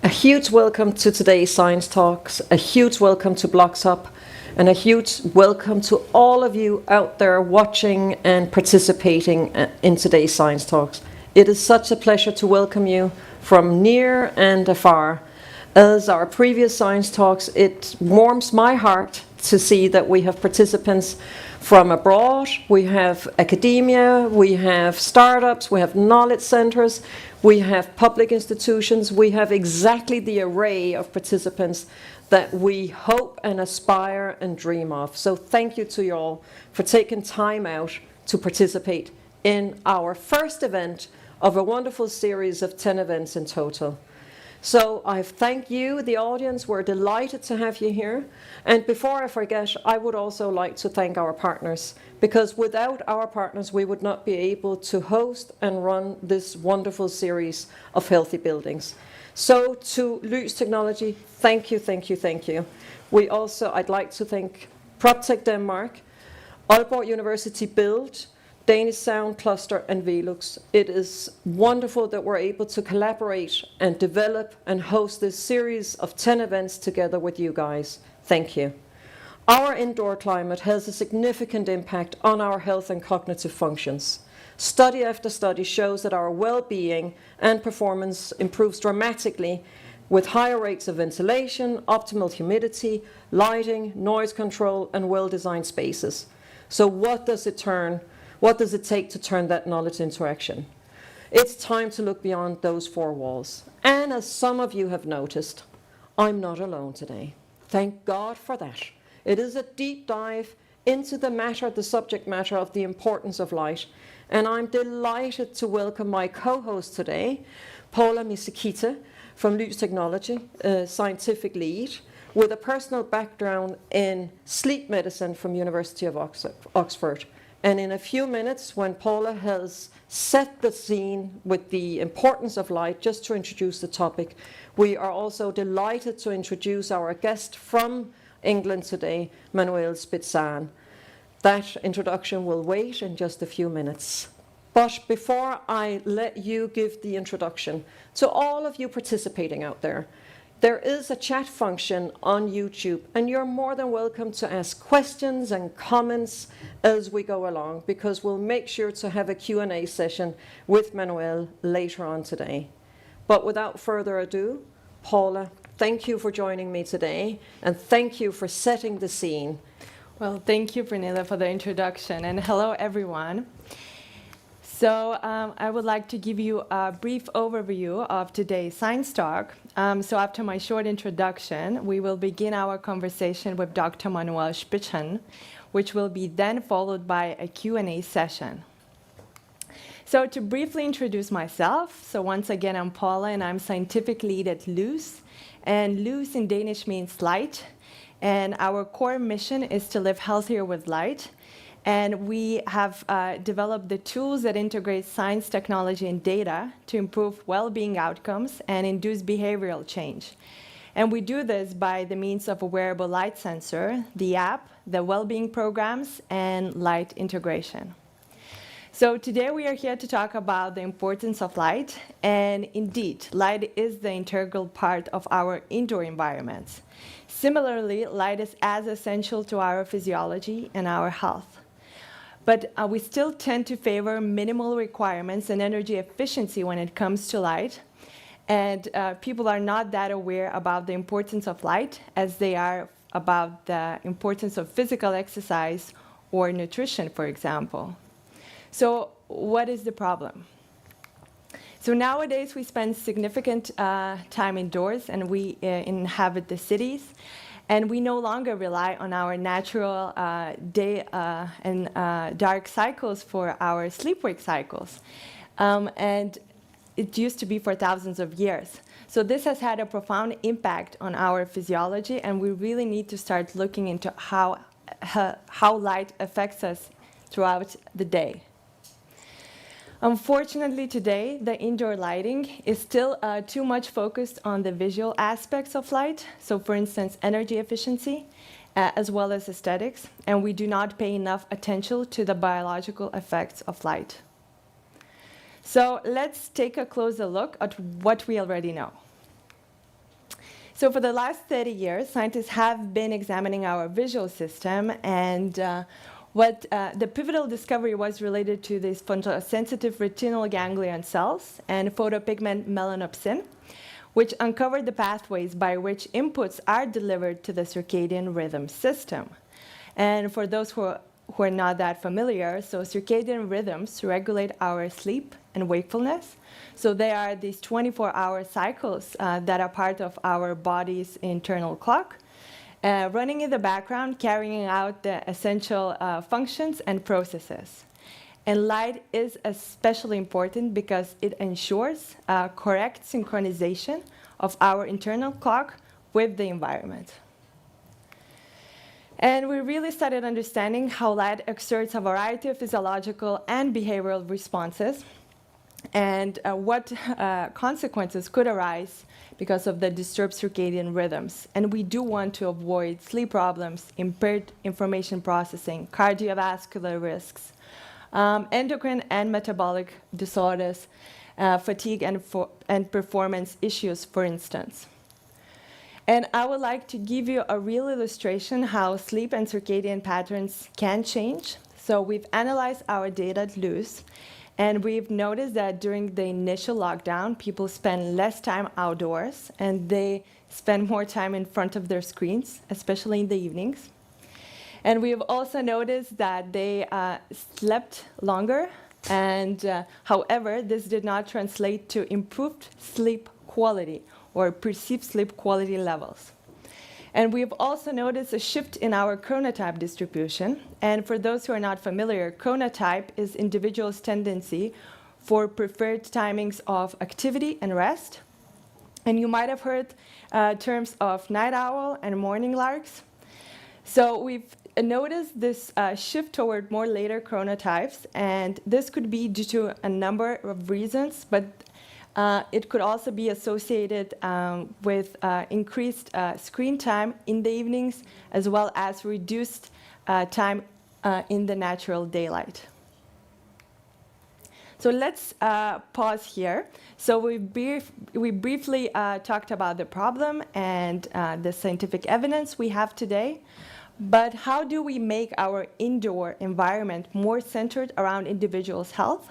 A huge welcome to today's Science Talks, a huge welcome to BLOXHUB, and a huge welcome to all of you out there watching and participating in today's Science Talks. It is such a pleasure to welcome you from near and afar. As our previous Science Talks, it warms my heart to see that we have participants from abroad, we have academia, we have startups, we have knowledge centers, we have public institutions, we have exactly the array of participants that we hope and aspire and dream of. So thank you to you all for taking time out to participate in our first event of a wonderful series of 10 events in total. So I thank you, the audience. We're delighted to have you here. And before I forget, I would also like to thank our partners, because without our partners, we would not be able to host and run this wonderful series of healthy buildings. So to LYS Technology, thank you, thank you, thank you. I'd like to thank PropTech Denmark, Aalborg University Build, Danish Sound Cluster, and Velux. It is wonderful that we're able to collaborate and develop and host this series of 10 events together with you guys. Thank you. Our indoor climate has a significant impact on our health and cognitive functions. Study after study shows that our well-being and performance improves dramatically with higher rates of ventilation, optimal humidity, lighting, noise control, and well-designed spaces. So what does it take to turn that knowledge into action? It's time to look beyond those four walls. And as some of you have noticed, I'm not alone today. Thank God for that. It is a deep dive into the subject matter of the importance of light. And I'm delighted to welcome my co-host today, Paula Miseikyte from LYS Technologies, scientific lead, with a personal background in sleep medicine from University of Oxford. And in a few minutes, when Paula has set the scene with the importance of light, just to introduce the topic, we are also delighted to introduce our guest from England today, Manuel Spitschan. That introduction will wait in just a few minutes. But before I let you give the introduction to all of you participating out there, there is a chat function on YouTube, and you're more than welcome to ask questions and comments as we go along, because we'll make sure to have a Q&A session with Manuel later on today. But without further ado, Paula, thank you for joining me today, and thank you for setting the scene. Well, thank you, Pernille, for the introduction, and hello, everyone. So I would like to give you a brief overview of today's Science Talk. So after my short introduction, we will begin our conversation with Dr. Manuel Spitschan, which will be then followed by a Q&A session. So to briefly introduce myself, so once again, I'm Paula, and I'm scientific lead at LYS. And LYS in Danish means light, and our core mission is to live healthier with light. And we have developed the tools that integrate science, technology, and data to improve well-being outcomes and induce behavioral change. And we do this by the means of a wearable light sensor, the app, the well-being programs, and light integration. So today we are here to talk about the importance of light. And indeed, light is the integral part of our indoor environments. Similarly, light is as essential to our physiology and our health. But we still tend to favor minimal requirements and energy efficiency when it comes to light. And people are not that aware about the importance of light as they are about the importance of physical exercise or nutrition, for example. So what is the problem? So nowadays we spend significant time indoors, and we inhabit the cities. And we no longer rely on our natural day and dark cycles for our sleep-wake cycles. And it used to be for thousands of years. So this has had a profound impact on our physiology, and we really need to start looking into how light affects us throughout the day. Unfortunately, today, the indoor lighting is still too much focused on the visual aspects of light. So, for instance, energy efficiency, as well as aesthetics. And we do not pay enough attention to the biological effects of light. So let's take a closer look at what we already know. So for the last 30 years, scientists have been examining our visual system, and what the pivotal discovery was related to these photosensitive retinal ganglion cells and photopigment melanopsin, which uncovered the pathways by which inputs are delivered to the circadian rhythm system. And for those who are not that familiar, so circadian rhythms regulate our sleep and wakefulness. So they are these 24-hour cycles that are part of our body's internal clock, running in the background, carrying out the essential functions and processes. And light is especially important because it ensures correct synchronization of our internal clock with the environment. And we really started understanding how light exerts a variety of physiological and behavioral responses, and what consequences could arise because of the disturbed circadian rhythms. And we do want to avoid sleep problems, impaired information processing, cardiovascular risks, endocrine and metabolic disorders, fatigue and performance issues, for instance. And I would like to give you a real illustration how sleep and circadian patterns can change. So we've analyzed our data at LYS, and we've noticed that during the initial lockdown, people spend less time outdoors, and they spend more time in front of their screens, especially in the evenings. And we've also noticed that they slept longer, and however, this did not translate to improved sleep quality or perceived sleep quality levels. And we've also noticed a shift in our chronotype distribution. And for those who are not familiar, chronotype is individuals' tendency for preferred timings of activity and rest. And you might have heard terms of night owl and morning larks. So we've noticed this shift toward more later chronotypes, and this could be due to a number of reasons, but it could also be associated with increased screen time in the evenings, as well as reduced time in the natural daylight. So let's pause here. So we briefly talked about the problem and the scientific evidence we have today. But how do we make our indoor environment more centered around individuals' health?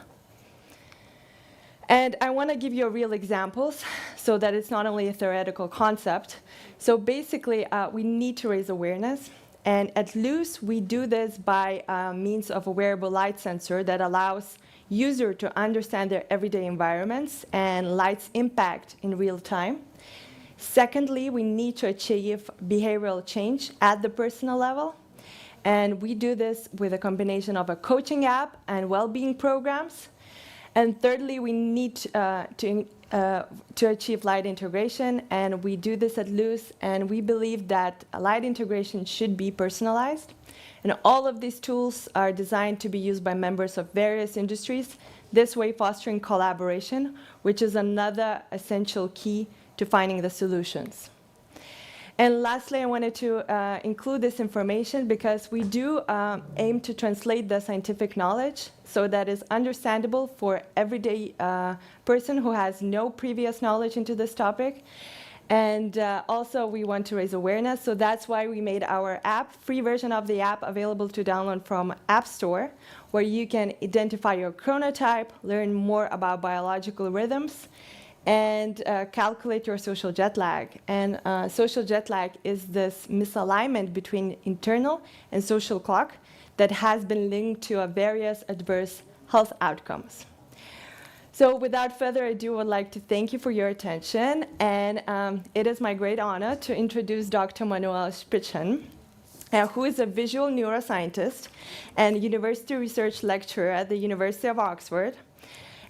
And I want to give you real examples so that it's not only a theoretical concept. So basically, we need to raise awareness. And at LYS, we do this by means of a wearable light sensor that allows users to understand their everyday environments and light's impact in real time. Secondly, we need to achieve behavioral change at the personal level. And we do this with a combination of a coaching app and well-being programs. And thirdly, we need to achieve light integration, and we do this at LYS, and we believe that light integration should be personalized. And all of these tools are designed to be used by members of various industries, this way fostering collaboration, which is another essential key to finding the solutions. And lastly, I wanted to include this information because we do aim to translate the scientific knowledge so that is understandable for everyday person who has no previous knowledge into this topic. And also we want to raise awareness, so that's why we made our app, free version of the app, available to download from App Store, where you can identify your chronotype, learn more about biological rhythms, and calculate your social jet lag. And social jet lag is this misalignment between internal and social clock that has been linked to various adverse health outcomes. So without further ado, I would like to thank you for your attention. And it is my great honor to introduce Dr. Manuel Spitschan, who is a visual neuroscientist and university research lecturer at the University of Oxford.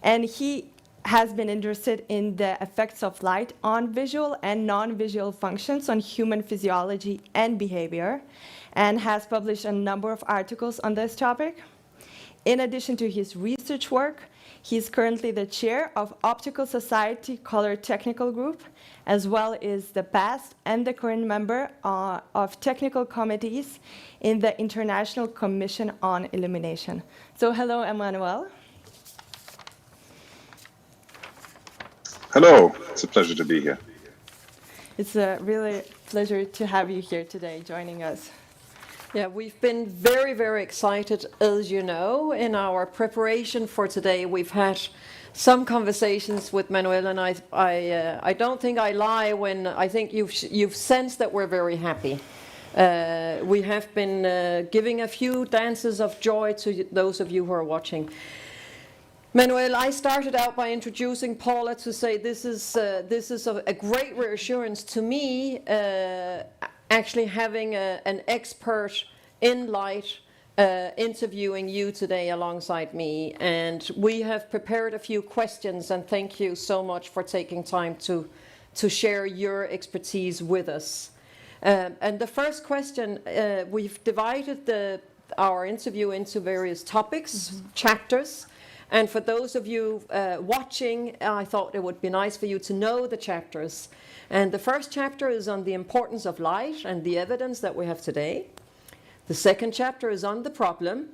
And he has been interested in the effects of light on visual and non-visual functions on human physiology and behavior, and has published a number of articles on this topic. In addition to his research work, he is currently the chair of Optical Society Color Technical Group, as well as the past and the current member of technical committees in the International Commission on Illumination. So hello, Emmanuel. Hello, it's a pleasure to be here. It's a really pleasure to have you here today joining us. Yeah, we've been very, very excited, as you know, in our preparation for today. We've had some conversations with Manuel, and I don't think I lie when I think you've sensed that we're very happy. We have been giving a few dances of joy to those of you who are watching. Manuel, I started out by introducing Paula to say this is a great reassurance to me, actually having an expert in light interviewing you today alongside me. And we have prepared a few questions, and thank you so much for taking time to share your expertise with us. And the first question, we've divided our interview into various topics, chapters. And for those of you watching, I thought it would be nice for you to know the chapters. And the first chapter is on the importance of light and the evidence that we have today. The second chapter is on the problem.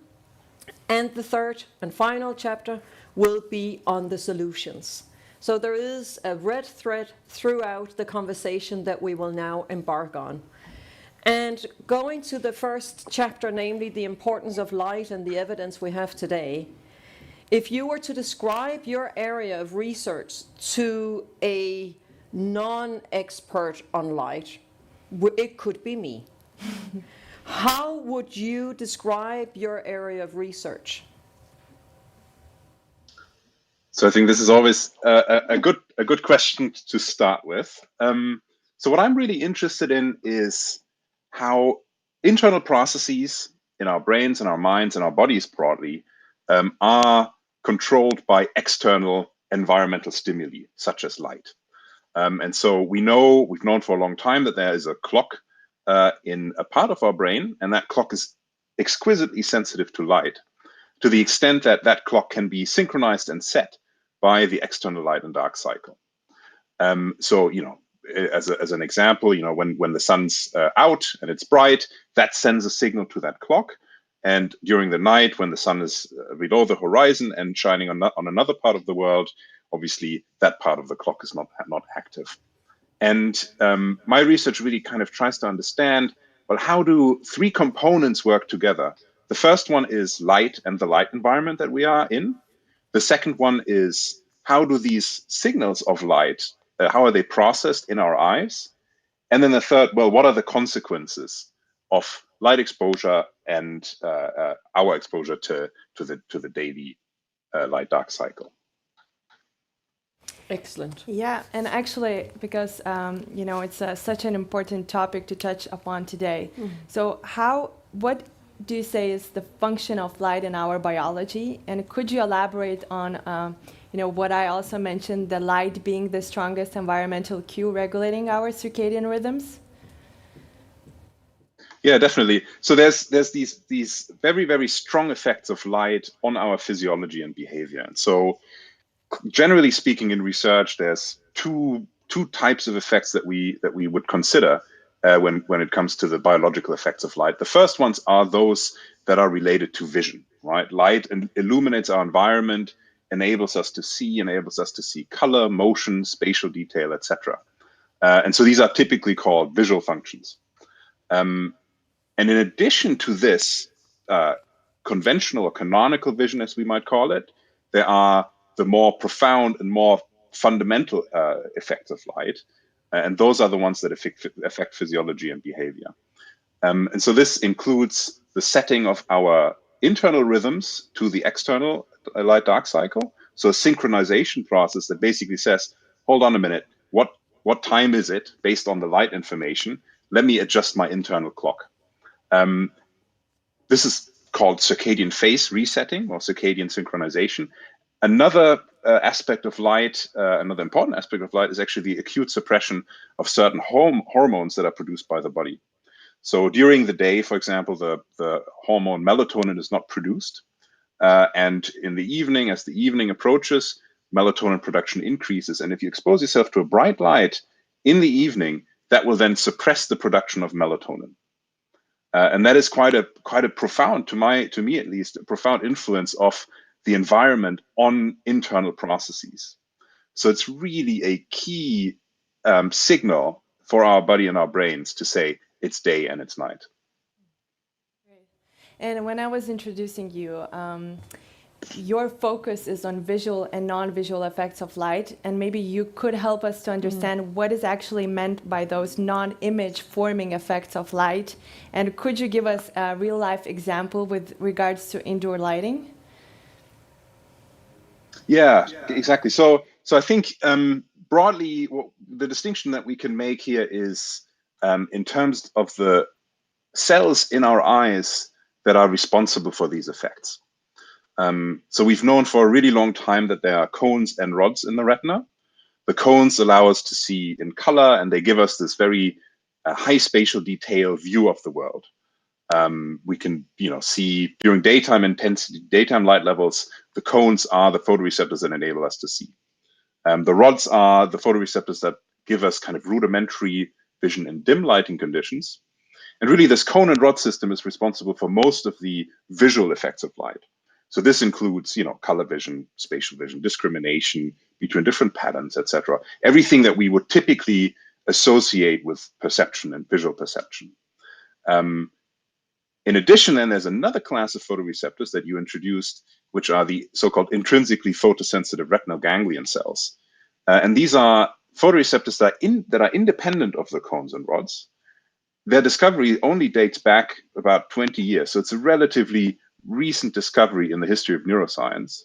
And the third and final chapter will be on the solutions. So there is a red thread throughout the conversation that we will now embark on. And going to the first chapter, namely the importance of light and the evidence we have today, if you were to describe your area of research to a non-expert on light, it could be me. How would you describe your area of research? So I think this is always a good question to start with. So what I'm really interested in is how internal processes in our brains and our minds and our bodies broadly are controlled by external environmental stimuli, such as light. And so we've known for a long time that there is a clock in a part of our brain, and that clock is exquisitely sensitive to light, to the extent that that clock can be synchronized and set by the external light and dark cycle. So, as an example, when the sun's out and it's bright, that sends a signal to that clock. And during the night, when the sun is below the horizon and shining on another part of the world, obviously that part of the clock is not active. And my research really kind of tries to understand, well, how do three components work together? The first one is light and the light environment that we are in. The second one is, how do these signals of light, how are they processed in our eyes? And then the third, well, what are the consequences of light exposure and our exposure to the daily light-dark cycle? Excellent. Yeah, and actually, because it's such an important topic to touch upon today. So what do you say is the function of light in our biology? And could you elaborate on what I also mentioned, the light being the strongest environmental cue regulating our circadian rhythms? Yeah, definitely. So there's these very, very strong effects of light on our physiology and behavior. And so generally speaking, in research, there's two types of effects that we would consider when it comes to the biological effects of light. The first ones are those that are related to vision, right? Light illuminates our environment, enables us to see color, motion, spatial detail, etc. And so these are typically called visual functions. And in addition to this conventional or canonical vision, as we might call it, there are the more profound and more fundamental effects of light. And those are the ones that affect physiology and behavior. And so this includes the setting of our internal rhythms to the external light-dark cycle. So a synchronization process that basically says, hold on a minute, what time is it based on the light information? Let me adjust my internal clock. This is called circadian phase resetting or circadian synchronization. Another aspect of light, another important aspect of light, is actually the acute suppression of certain hormones that are produced by the body. So during the day, for example, the hormone melatonin is not produced. And in the evening, as the evening approaches, melatonin production increases. And if you expose yourself to a bright light in the evening, that will then suppress the production of melatonin. And that is quite a profound, to me at least, a profound influence of the environment on internal processes. So it's really a key signal for our body and our brains to say it's day and it's night. And when I was introducing you, your focus is on visual and non-visual effects of light, and maybe you could help us to understand what is actually meant by those non-image forming effects of light. And could you give us a real-life example with regards to indoor lighting? Yeah, exactly. So I think broadly, the distinction that we can make here is in terms of the cells in our eyes that are responsible for these effects. So we've known for a really long time that there are cones and rods in the retina. The cones allow us to see in color, and they give us this very high spatial detail view of the world. We can, see during daytime intensity, daytime light levels, the cones are the photoreceptors that enable us to see. The rods are the photoreceptors that give us kind of rudimentary vision in dim lighting conditions. And really, this cone and rod system is responsible for most of the visual effects of light. So this includes, color vision, spatial vision, discrimination between different patterns, etc. Everything that we would typically associate with perception and visual perception. In addition, then there's another class of photoreceptors that you introduced, which are the so-called intrinsically photosensitive retinal ganglion cells. And these are photoreceptors that are independent of the cones and rods. Their discovery only dates back about 20 years. So it's a relatively recent discovery in the history of neuroscience.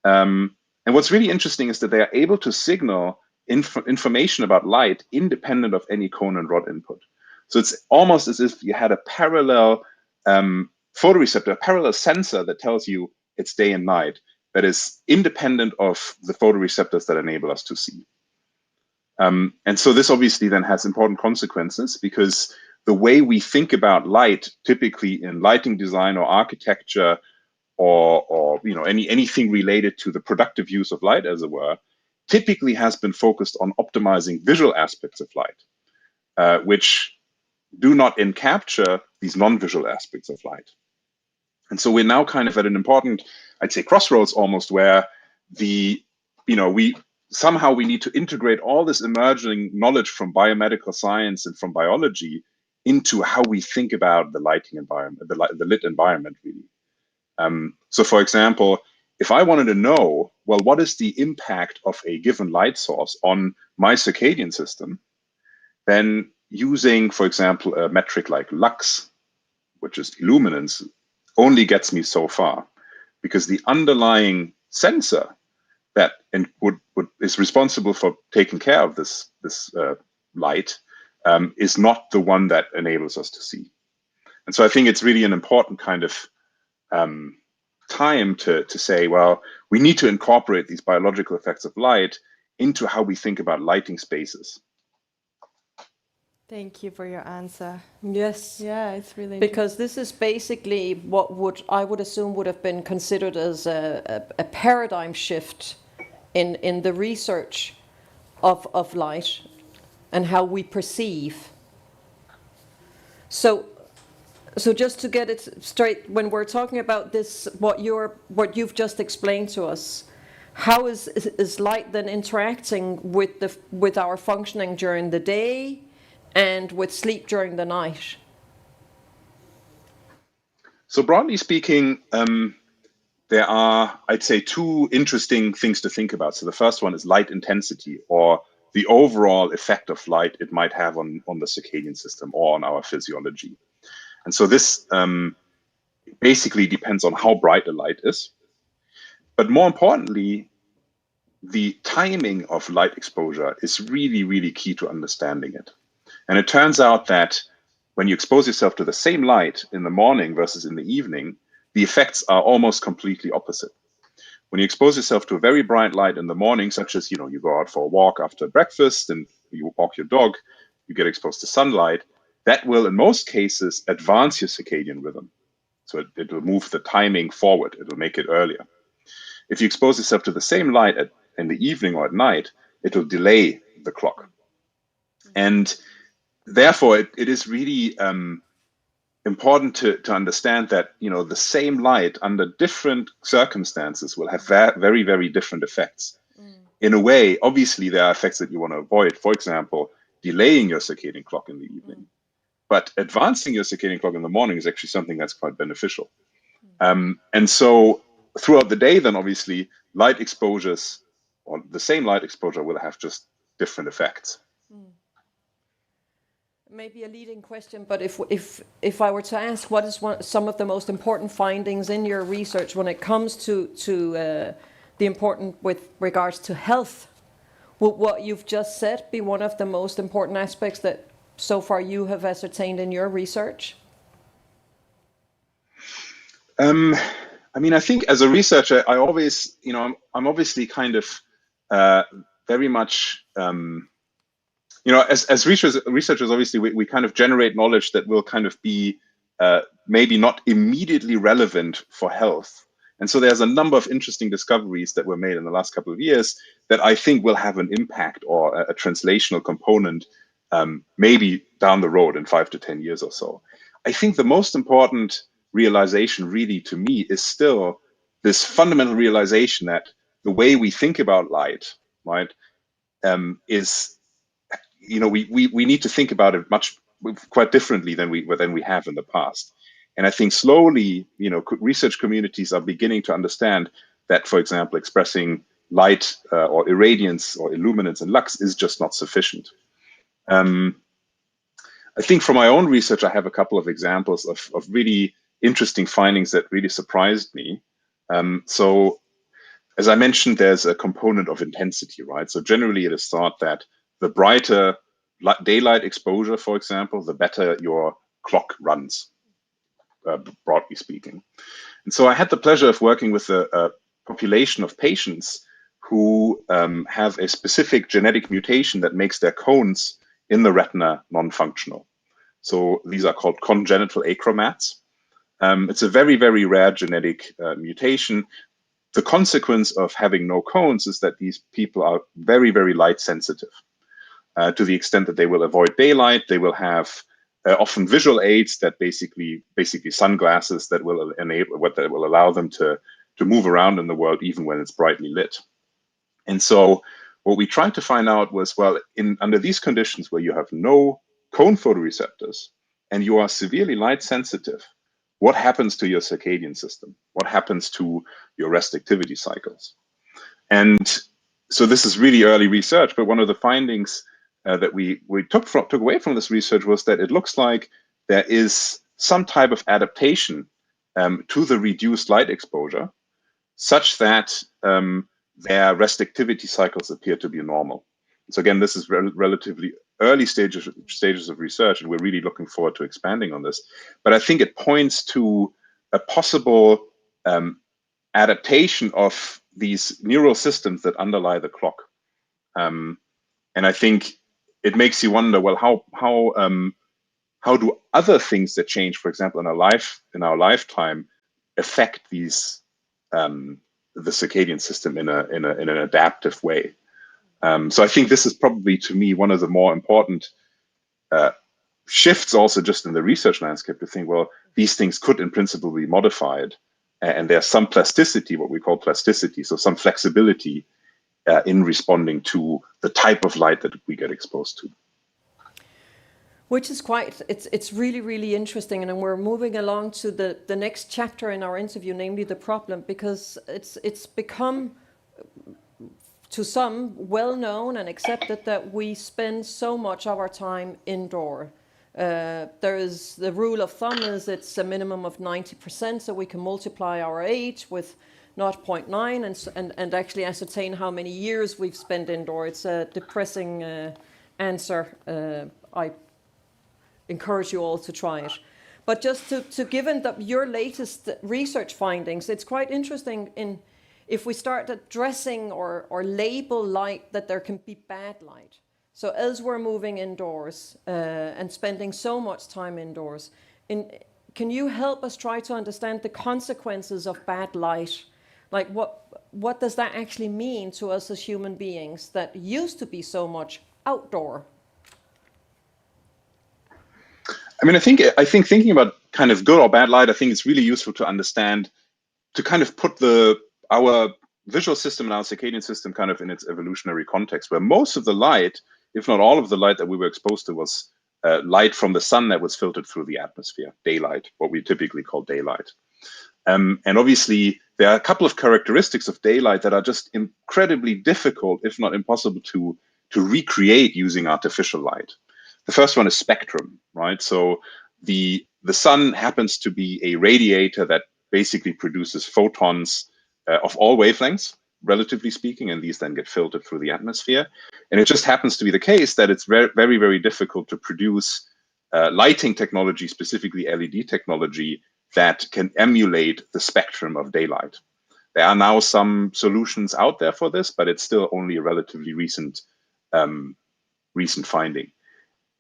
And what's really interesting is that they are able to signal information about light independent of any cone and rod input. So it's almost as if you had a parallel photoreceptor, a parallel sensor that tells you it's day and night, that is independent of the photoreceptors that enable us to see. And so this obviously then has important consequences, because the way we think about light, typically in lighting design or architecture, or anything related to the productive use of light, as it were, typically has been focused on optimizing visual aspects of light, which do not capture these non-visual aspects of light. And so we're now kind of at an important, I'd say, crossroads almost, where we need to integrate all this emerging knowledge from biomedical science and from biology into how we think about the lighting environment, the lit environment, really. So for example, if I wanted to know, well, what is the impact of a given light source on my circadian system, then using, for example, a metric like lux, which is illuminance, only gets me so far, because the underlying sensor that is responsible for taking care of this light is not the one that enables us to see. And so I think it's really an important kind of time to say, well, we need to incorporate these biological effects of light into how we think about lighting spaces. Thank you for your answer. Yes. Yeah, it's really because this is basically what I would assume would have been considered as a paradigm shift in the research of light and how we perceive. So just to get it straight, when we're talking about this, what you've just explained to us, how is light then interacting with our functioning during the day and with sleep during the night? So broadly speaking, there are, I'd say, two interesting things to think about. So the first one is light intensity, or the overall effect of light it might have on the circadian system or on our physiology. And so this basically depends on how bright the light is. But more importantly, the timing of light exposure is really, really key to understanding it. And it turns out that when you expose yourself to the same light in the morning versus in the evening, the effects are almost completely opposite. When you expose yourself to a very bright light in the morning, such as, you go out for a walk after breakfast and you walk your dog, you get exposed to sunlight, that will, in most cases, advance your circadian rhythm. So it will move the timing forward. It will make it earlier. If you expose yourself to the same light in the evening or at night, it will delay the clock. And therefore, it is really important to understand that the same light under different circumstances will have very, very different effects. In a way, obviously, there are effects that you want to avoid. For example, delaying your circadian clock in the evening. But advancing your circadian clock in the morning is actually something that's quite beneficial. And so throughout the day, then obviously light exposures, or the same light exposure, will have just different effects. Maybe a leading question, but if I were to ask, what is some of the most important findings in your research when it comes to the important with regards to health? Would what you've just said be one of the most important aspects that so far you have ascertained in your research? I mean, I think as a researcher, I always, I'm obviously kind of very much, as researchers, obviously, we kind of generate knowledge that will kind of be maybe not immediately relevant for health. And so there's a number of interesting discoveries that were made in the last couple of years that I think will have an impact or a translational component maybe down the road in 5 to 10 years or so. I think the most important realization really to me is still this fundamental realization that the way we think about light, right, is, we need to think about it quite differently than we have in the past. And I think slowly, research communities are beginning to understand that, for example, expressing light or irradiance or illuminance and lux is just not sufficient. I think from my own research, I have a couple of examples of really interesting findings that really surprised me. So as I mentioned, there's a component of intensity, right? So generally it is thought that the brighter daylight exposure, for example, the better your clock runs, broadly speaking. And so I had the pleasure of working with a population of patients who have a specific genetic mutation that makes their cones in the retina non-functional. So these are called congenital achromats. It's a very, very rare genetic mutation. The consequence of having no cones is that these people are very, very light sensitive to the extent that they will avoid daylight. They will have often visual aids that basically sunglasses that will allow them to move around in the world even when it's brightly lit. And so what we tried to find out was, well, under these conditions where you have no cone photoreceptors and you are severely light sensitive, what happens to your circadian system? What happens to your rest activity cycles? And so this is really early research, but one of the findings that we took away from this research was that it looks like there is some type of adaptation to the reduced light exposure, such that their rest activity cycles appear to be normal. So again, this is relatively early stages of research, and we're really looking forward to expanding on this. But I think it points to a possible adaptation of these neural systems that underlie the clock. And I think it makes you wonder, well, how do other things that change, for example, in our lifetime, affect these the circadian system in an adaptive way? So I think this is probably, to me, one of the more important shifts also just in the research landscape, to think, well, these things could in principle be modified, and there's some plasticity, what we call plasticity, so some flexibility in responding to the type of light that we get exposed to. Which is it's really, really interesting. And we're moving along to the next chapter in our interview, namely the problem, because it's become, to some, well known and accepted that we spend so much of our time indoor. There is the rule of thumb is it's a minimum of 90%, so we can multiply our age with 0.9 and actually ascertain how many years we've spent indoor. It's a depressing answer. I encourage you all to try it. But just to given your latest research findings, it's quite interesting if we start addressing or label light, that there can be bad light. So as we're moving indoors and spending so much time indoors, can you help us try to understand the consequences of bad light? Like what does that actually mean to us as human beings that used to be so much outdoor? I mean, I think thinking about kind of good or bad light, I think it's really useful to understand, to kind of put our visual system and our circadian system kind of in its evolutionary context, where most of the light if not all of the light that we were exposed to was light from the sun that was filtered through the atmosphere, daylight, what we typically call daylight. And obviously, there are a couple of characteristics of daylight that are just incredibly difficult, if not impossible, to recreate using artificial light. The first one is spectrum, right? So the sun happens to be a radiator that basically produces photons of all wavelengths, relatively speaking, and these then get filtered through the atmosphere. And it just happens to be the case that it's very, very, very difficult to produce lighting technology, specifically LED technology, that can emulate the spectrum of daylight. There are now some solutions out there for this, but it's still only a relatively recent finding.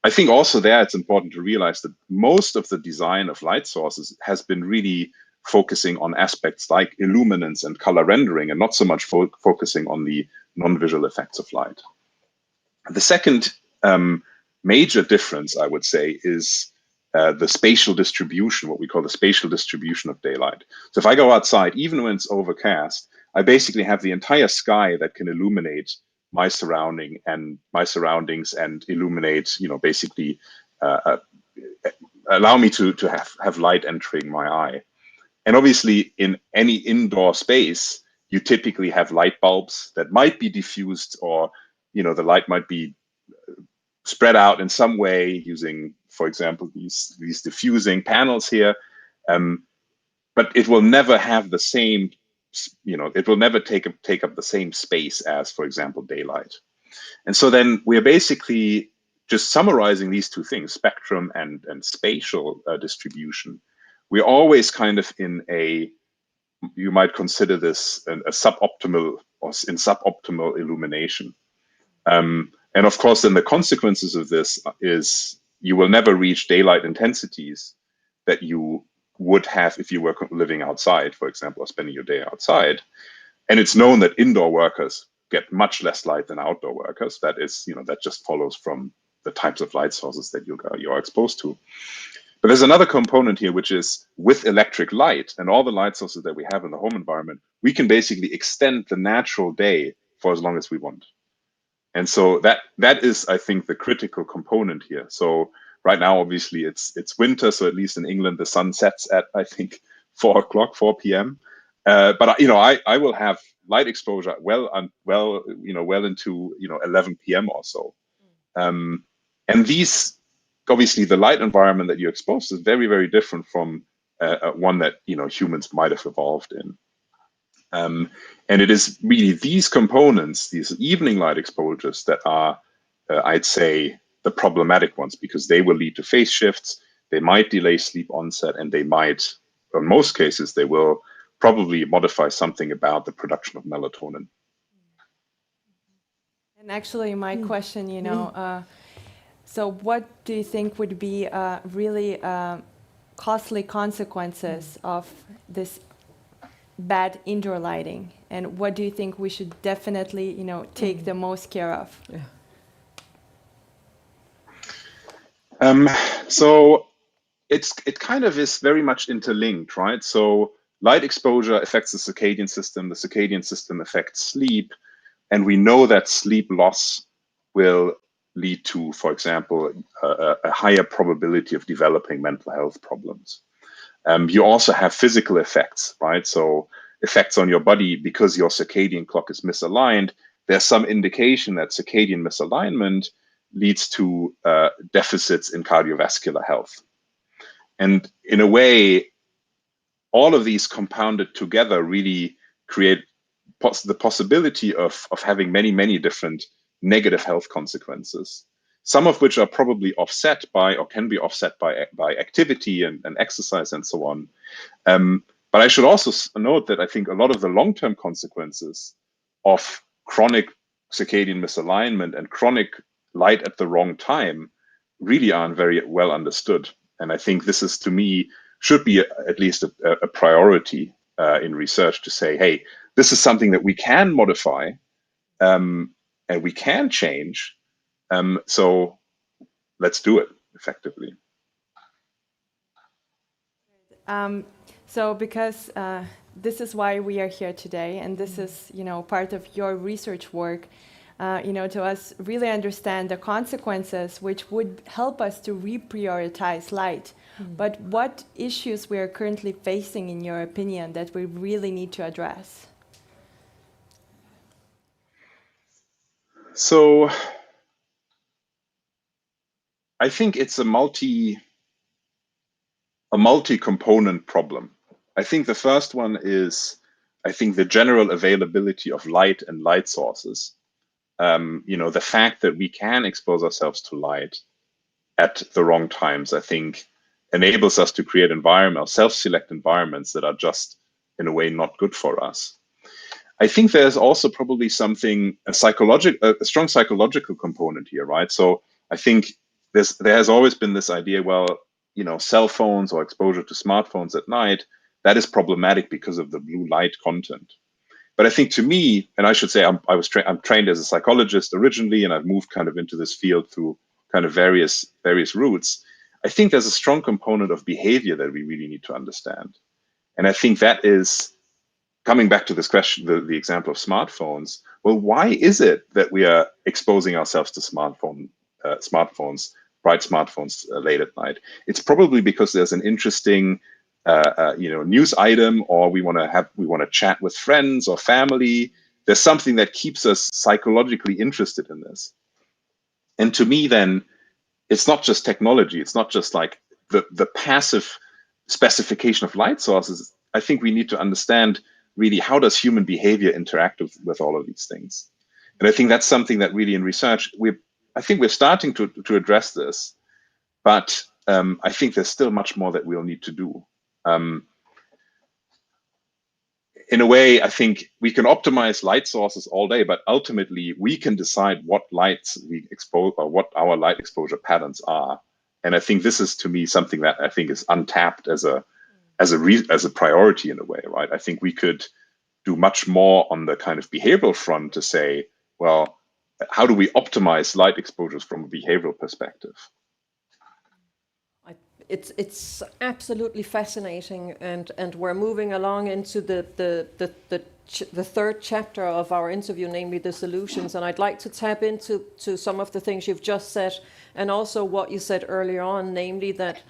I think also there it's important to realize that most of the design of light sources has been really focusing on aspects like illuminance and color rendering, and not so much focusing on the non-visual effects of light. The second major difference, I would say, is the spatial distribution, what we call the spatial distribution of daylight. So if I go outside, even when it's overcast, I basically have the entire sky that can illuminate my surroundings and illuminate, basically allow me to have light entering my eye. And obviously, in any indoor space, you typically have light bulbs that might be diffused, or the light might be spread out in some way using, for example, these diffusing panels here. But it will never have the same, it will never take up the same space as, for example, daylight. And so then we are basically just summarizing these two things, spectrum and spatial distribution. We're always kind of in you might consider this a suboptimal, or in suboptimal illumination. And of course, then the consequences of this is you will never reach daylight intensities that you would have if you were living outside, for example, or spending your day outside. And it's known that indoor workers get much less light than outdoor workers. That is, that just follows from the types of light sources that you're exposed to. But there's another component here, which is with electric light and all the light sources that we have in the home environment, we can basically extend the natural day for as long as we want. And so that is, I think, the critical component here. So right now, obviously, it's winter. So at least in England, the sun sets at, I think, 4 p.m. But I will have light exposure well into 11 p.m. or so. And these, obviously, the light environment that you're exposed to is very, very different from one that humans might have evolved in. And it is really these components, these evening light exposures, that are, I'd say, the problematic ones, because they will lead to phase shifts. They might delay sleep onset, and they might, in most cases, they will probably modify something about the production of melatonin. And actually, my question, so what do you think would be really costly consequences of this bad indoor lighting, and what do you think we should definitely take the most care of? So it kind of is very much interlinked, right? So light exposure affects the circadian system affects sleep, and we know that sleep loss will lead to, for example, a higher probability of developing mental health problems. You also have physical effects, right? So effects on your body because your circadian clock is misaligned. There's some indication that circadian misalignment leads to deficits in cardiovascular health. And in a way, all of these compounded together really create the possibility of having many, many different negative health consequences, some of which are probably offset by, or can be offset by activity and exercise and so on. But I should also note that I think a lot of the long-term consequences of chronic circadian misalignment and chronic light at the wrong time really aren't very well understood. And I think this is, to me, should be at least a priority in research to say, hey, this is something that we can modify and we can change. So let's do it effectively. So because this is why we are here today, and this is part of your research work, to us really understand the consequences, which would help us to reprioritize light. But what issues we are currently facing, in your opinion, that we really need to address? So I think it's a multi-component problem. I think the first one is, I think, the general availability of light and light sources. The fact that we can expose ourselves to light at the wrong times, I think, enables us to create self-select environments that are just, in a way, not good for us. I think there's also probably a strong psychological component here, right? So I think there has always been this idea, well, cell phones or exposure to smartphones at night, that is problematic because of the blue light content. But I think, to me, and I should say I'm trained as a psychologist originally, and I've moved kind of into this field through kind of various routes. I think there's a strong component of behavior that we really need to understand. And I think that is, coming back to this question, the example of smartphones, well, why is it that we are exposing ourselves to bright smartphones late at night? It's probably because there's an interesting news item, or we want to chat with friends or family. There's something that keeps us psychologically interested in this. And to me, then, it's not just technology. It's not just like the passive specification of light sources. I think we need to understand really, how does human behavior interact with all of these things? And I think that's something that really in research, I think we're starting to address this, but I think there's still much more that we'll need to do. In a way, I think we can optimize light sources all day, but ultimately we can decide what lights we expose or what our light exposure patterns are. And I think this is, to me, something that I think is untapped as a priority in a way, right? I think we could do much more on the kind of behavioral front to say, well, how do we optimize light exposures from a behavioral perspective? It's absolutely fascinating, and we're moving along into the third chapter of our interview, namely the solutions. And I'd like to tap into some of the things you've just said, and also what you said earlier on, namely that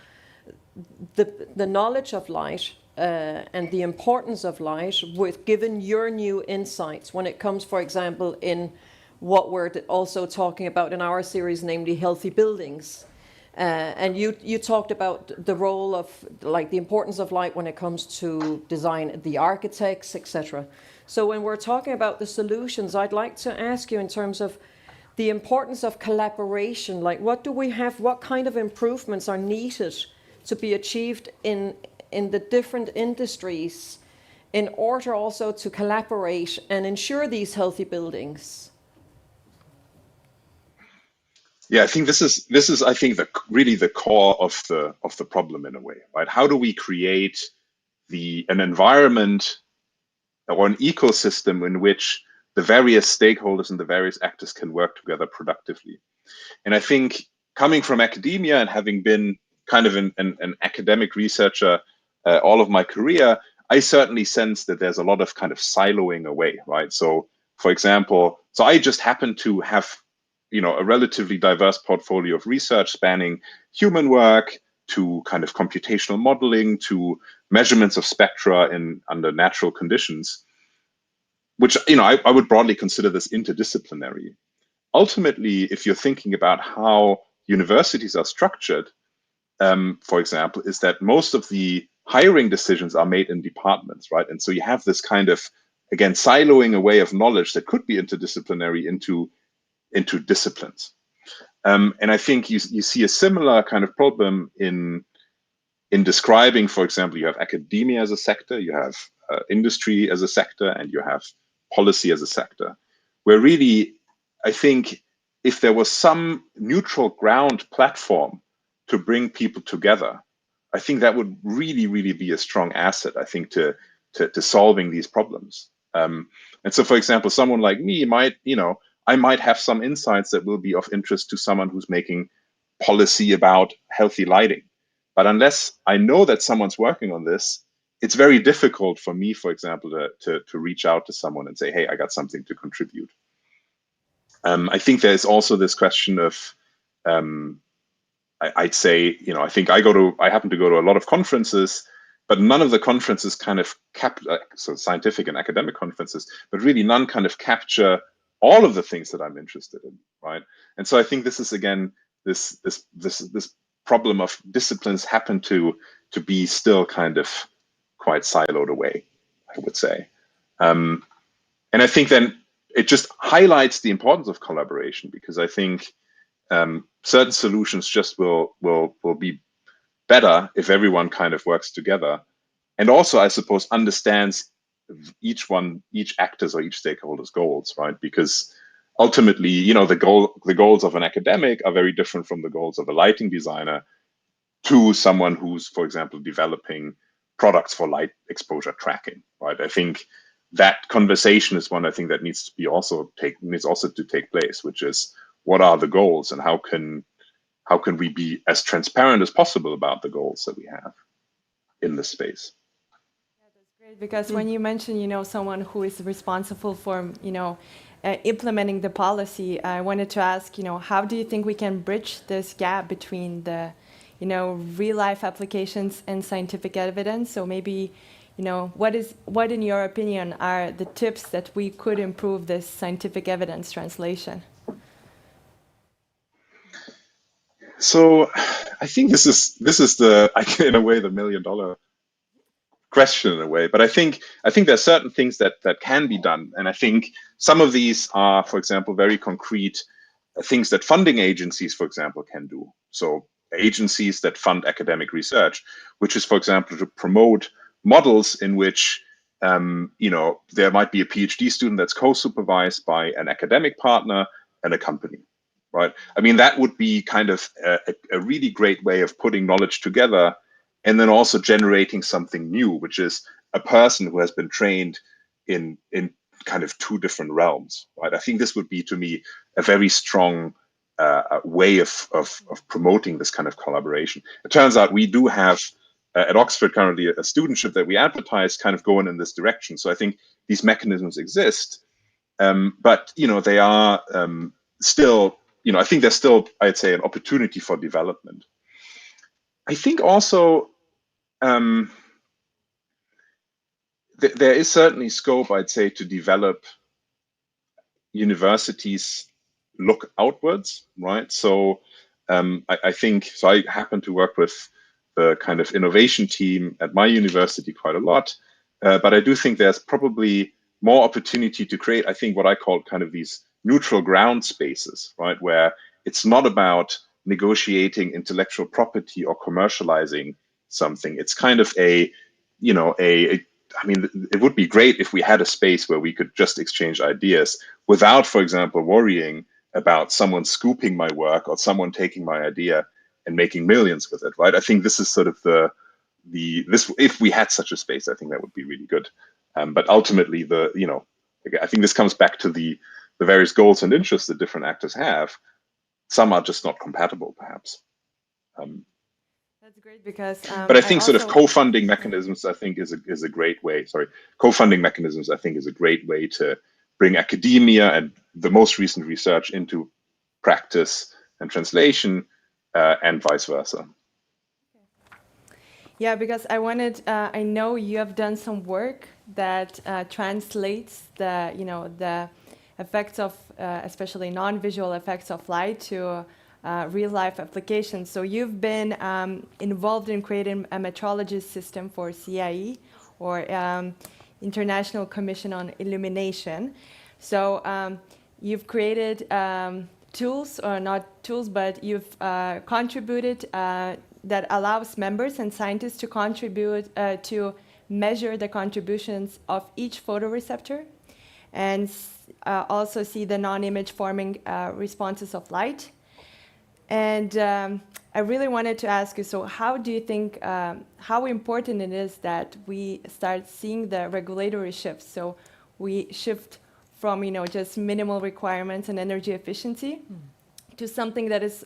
the knowledge of light and the importance of light, with given your new insights when it comes, for example, in what we're also talking about in our series, namely healthy buildings. And you talked about the role of, like, the importance of light when it comes to design, the architects, etc. So when we're talking about the solutions, I'd like to ask you in terms of the importance of collaboration. Like, what do we have? What kind of improvements are needed to be achieved in the different industries in order also to collaborate and ensure these healthy buildings? Yeah, I think this is I think really the core of the problem in a way, right? How do we create an environment or an ecosystem in which the various stakeholders and the various actors can work together productively? And I think, coming from academia and having been kind of an academic researcher all of my career, I certainly sense that there's a lot of kind of siloing away, right? So, for example, I just happen to have a relatively diverse portfolio of research spanning human work to kind of computational modeling to measurements of spectra under natural conditions, which I would broadly consider this interdisciplinary. Ultimately, if you're thinking about how universities are structured, for example, is that most of the hiring decisions are made in departments, right? And so you have this kind of, again, siloing away of knowledge that could be interdisciplinary into disciplines. And I think you see a similar kind of problem in describing, for example, you have academia as a sector, you have industry as a sector, and you have policy as a sector, where really, I think, if there was some neutral ground platform to bring people together, I think that would really, really be a strong asset, I think, to solving these problems. And so, for example, someone like me I might have some insights that will be of interest to someone who's making policy about healthy lighting. But unless I know that someone's working on this, it's very difficult for me, for example, to reach out to someone and say, hey, I got something to contribute. I think there's also this question of, I'd say, I think I happen to go to a lot of conferences, but none of the conferences kind of so scientific and academic conferences, but really none kind of capture all of the things that I'm interested in, right? And so I think this is again this problem of disciplines happen to be still kind of quite siloed away, I would say. And I think then it just highlights the importance of collaboration, because I think certain solutions just will be better if everyone kind of works together, and also, I suppose, understands each actor's or each stakeholder's goals, right? Because ultimately, the goals of an academic are very different from the goals of a lighting designer to someone who's, for example, developing products for light exposure tracking, right? I think that conversation is one I think that needs also to take place, which is, what are the goals, and how can we be as transparent as possible about the goals that we have in this space? Yeah, that's great, because when you mention, someone who is responsible for, implementing the policy, I wanted to ask, how do you think we can bridge this gap between the, real life applications and scientific evidence? So maybe, what in your opinion are the tips that we could improve this scientific evidence translation? So I think this is in a way, the $1 million question in a way, but I think there are certain things that can be done, and I think some of these are, for example, very concrete things that funding agencies, for example, can do. So agencies that fund academic research, which is, for example, to promote models in which there might be a PhD student that's co-supervised by an academic partner and a company, right? I mean, that would be kind of a really great way of putting knowledge together, and then also generating something new, which is a person who has been trained in kind of two different realms, right? I think this would be, to me, a very strong way of promoting this kind of collaboration. It turns out we do have at Oxford currently a studentship that we advertise kind of going in this direction. So I think these mechanisms exist, but they are still, I think there's still, I'd say, an opportunity for development. I think also there is certainly scope, I'd say, to develop universities look outwards, right? So I think, so I happen to work with the kind of innovation team at my university quite a lot, but I do think there's probably more opportunity to create, I think, what I call kind of these neutral ground spaces, right? Where it's not about negotiating intellectual property or commercializing something. It's kind of I mean, it would be great if we had a space where we could just exchange ideas without, for example, worrying about someone scooping my work or someone taking my idea and making millions with it, right? I think this is sort of if we had such a space, I think that would be really good. But ultimately, I think this comes back to the various goals and interests that different actors have. Some are just not compatible, perhaps. That's great, because but I think sort of co-funding mechanisms, I think, is a great way. Co-funding mechanisms, I think, is a great way to bring academia and the most recent research into practice and translation, and vice versa. Yeah, because I know you have done some work that translates the effects of, especially non-visual effects of light to real-life applications. So you've been involved in creating a metrology system for CIE, or International Commission on Illumination. So you've created tools, or not tools, but you've contributed that allows members and scientists to contribute to measure the contributions of each photoreceptor, and also see the non-image forming responses of light. And I really wanted to ask you, so how do you think, how important it is that we start seeing the regulatory shifts? So we shift from, just minimal requirements and energy efficiency to something that is,